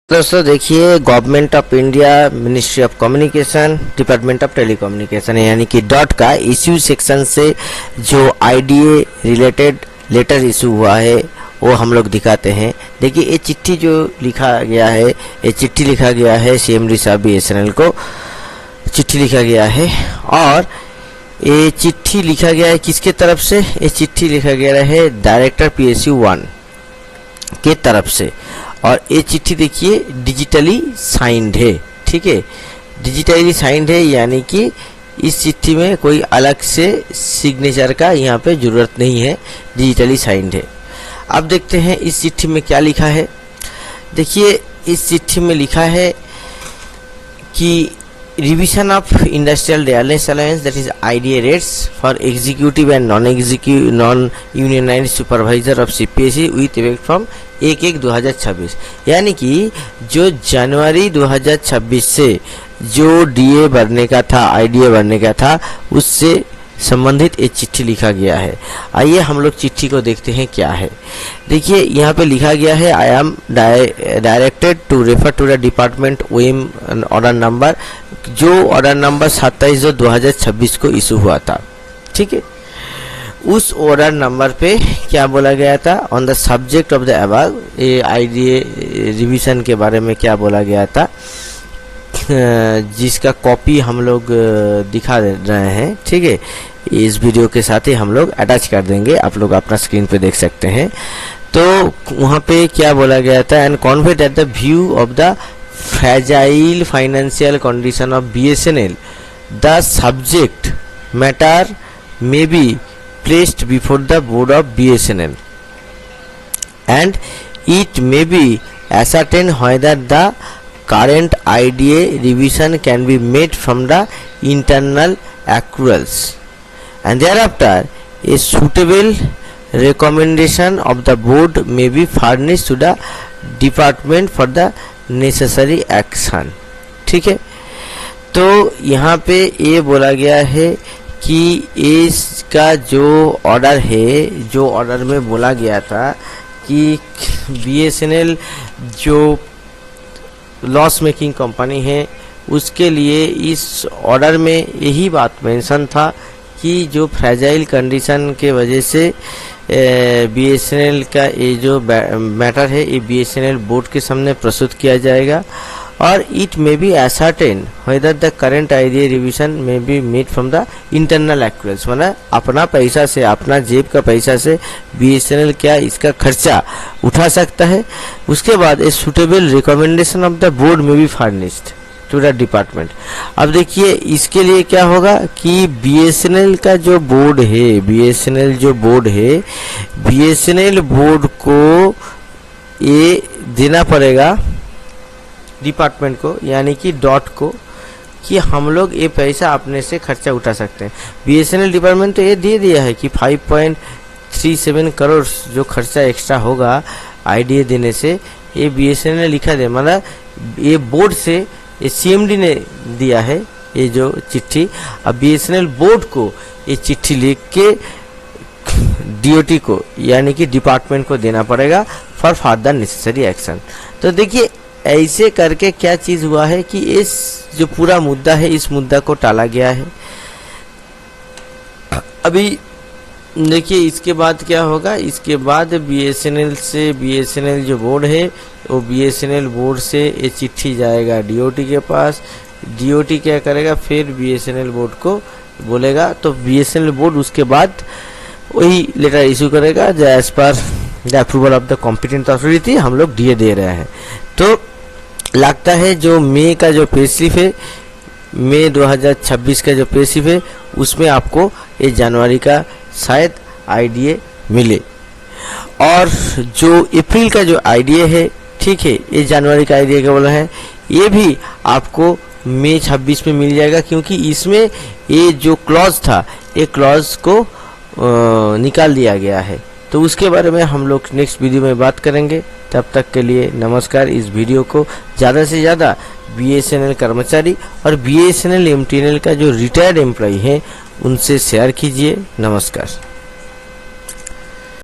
दोस्तों देखिए, government of India, ministry of communication, department of telecommunication यानी कि डॉट का इश्यू सेक्शन से जो आईडीए रिलेटेड लेटर इशू हुआ है वो हम लोग दिखाते हैं। देखिए ये चिट्ठी जो लिखा गया है, ये चिट्ठी लिखा गया है सीएमडी साहब बीएसएनएल को चिट्ठी लिखा गया है। और ये चिट्ठी लिखा गया है किसके तरफ से? ये चिट्ठी लिखा गया है डायरेक्टर PSU 1 के तरफ से। और ये चिट्ठी देखिए डिजिटली साइंड है, ठीक है, डिजिटली साइंड है यानी कि इस चिट्ठी में कोई अलग से सिग्नेचर का यहाँ पे ज़रूरत नहीं है, डिजिटली साइंड है। अब देखते हैं इस चिट्ठी में क्या लिखा है। देखिए इस चिट्ठी में लिखा है कि revision of industrial dearness allowance that is IDA rates for executive and non unionised supervisor of CPSE with effect from 1/1/2026 यानी कि जो जनवरी 2026 से जो DA भरने का था, IDA भरने का था, उससे संबंधित एक चिट्ठी लिखा गया है। आइए हम लोग चिट्ठी को देखते हैं क्या है। देखिए यहाँ पे लिखा गया है I am directed to refer to the department OM order number, जो ऑर्डर नंबर 27/2026 को इशू हुआ था, ठीक है। उस ऑर्डर नंबर पे क्या बोला गया था? On the subject of the above, ये IDA रिवीजन के बारे में क्या बोला गया था, जिसका कॉपी हम लोग दिखा रहे हैं, ठीक है। इस वीडियो के साथ ही हम लोग अटैच कर देंगे, आप लोग अपना स्क्रीन पे देख सकते हैं। तो वहाँ पे क्या बोला गया था? And Conway that the view of the fragile financial condition of BSNL, the subject matter may be placed before the board of BSNL and it may be ascertained whether the current IDA revision can be made from the internal accruals and thereafter a suitable recommendation of the board may be furnished to the department for the necessary action, ठीक है। तो यहाँ पे ये बोला गया है कि इसका जो ऑर्डर है, जो ऑर्डर में बोला गया था कि BSNL जो लॉस मेकिंग कंपनी है उसके लिए इस ऑर्डर में यही बात मेंशन था कि जो फ्रेजाइल कंडीशन के वजह से BSNL का ये जो मैटर है ये BSNL बोर्ड के सामने प्रस्तुत किया जाएगा। और it may be ascertain whether the current IDA revision may be made from the internal accruals, मतलब अपना पैसा से, अपना जेब का पैसा से BSNL क्या इसका खर्चा उठा सकता है। उसके बाद ए suitable recommendation of the board may be furnished to the department। अब देखिए इसके लिए क्या होगा कि BSNL का जो बोर्ड है, BSNL जो बोर्ड है, BSNL बोर्ड को ये देना पड़ेगा डिपार्टमेंट को यानी कि डॉट को, कि हम लोग ये पैसा अपने से खर्चा उठा सकते हैं। BSNL डिपार्टमेंट तो ये दे दिया है कि 5.37 करोड़ जो खर्चा एक्स्ट्रा होगा IDA देने से, ये BSNL लिखा दे, मतलब ये बोर्ड से ये CMD ने दिया है ये जो चिट्ठी। अब BSNL बोर्ड को ये चिट्ठी लिख के DOT को यानी कि डिपार्टमेंट को देना पड़ेगा फॉर फर्दर नेसेसरी एक्शन। तो देखिए ऐसे करके क्या चीज़ हुआ है कि इस जो पूरा मुद्दा है, इस मुद्दा को टाला गया है। अभी देखिए इसके बाद क्या होगा, इसके बाद BSNL जो बोर्ड है वो BSNL बोर्ड से ये चिट्ठी जाएगा DOT के पास। DOT क्या करेगा, फिर BSNL बोर्ड को बोलेगा, तो BSNL बोर्ड उसके बाद वही लेटर इशू करेगा जो as per the approval of the competent authority हम लोग DA दे रहे हैं। तो लगता है जो मई का जो पे स्लिप है, मई 2026 का जो पे स्लिप है, उसमें आपको ये जनवरी का शायद IDA मिले। और जो अप्रैल का जो IDA है, ठीक है, ये जनवरी का IDA का बोला है, ये भी आपको मई 26 में मिल जाएगा, क्योंकि इसमें ये जो क्लॉज था, ये क्लॉज को निकाल दिया गया है। तो उसके बारे में हम लोग नेक्स्ट वीडियो में बात करेंगे। तब तक के लिए नमस्कार। इस वीडियो को ज़्यादा से ज़्यादा BSNL कर्मचारी और BSNL MTNL का जो रिटायर्ड एम्प्लॉई हैं उनसे शेयर कीजिए। नमस्कार।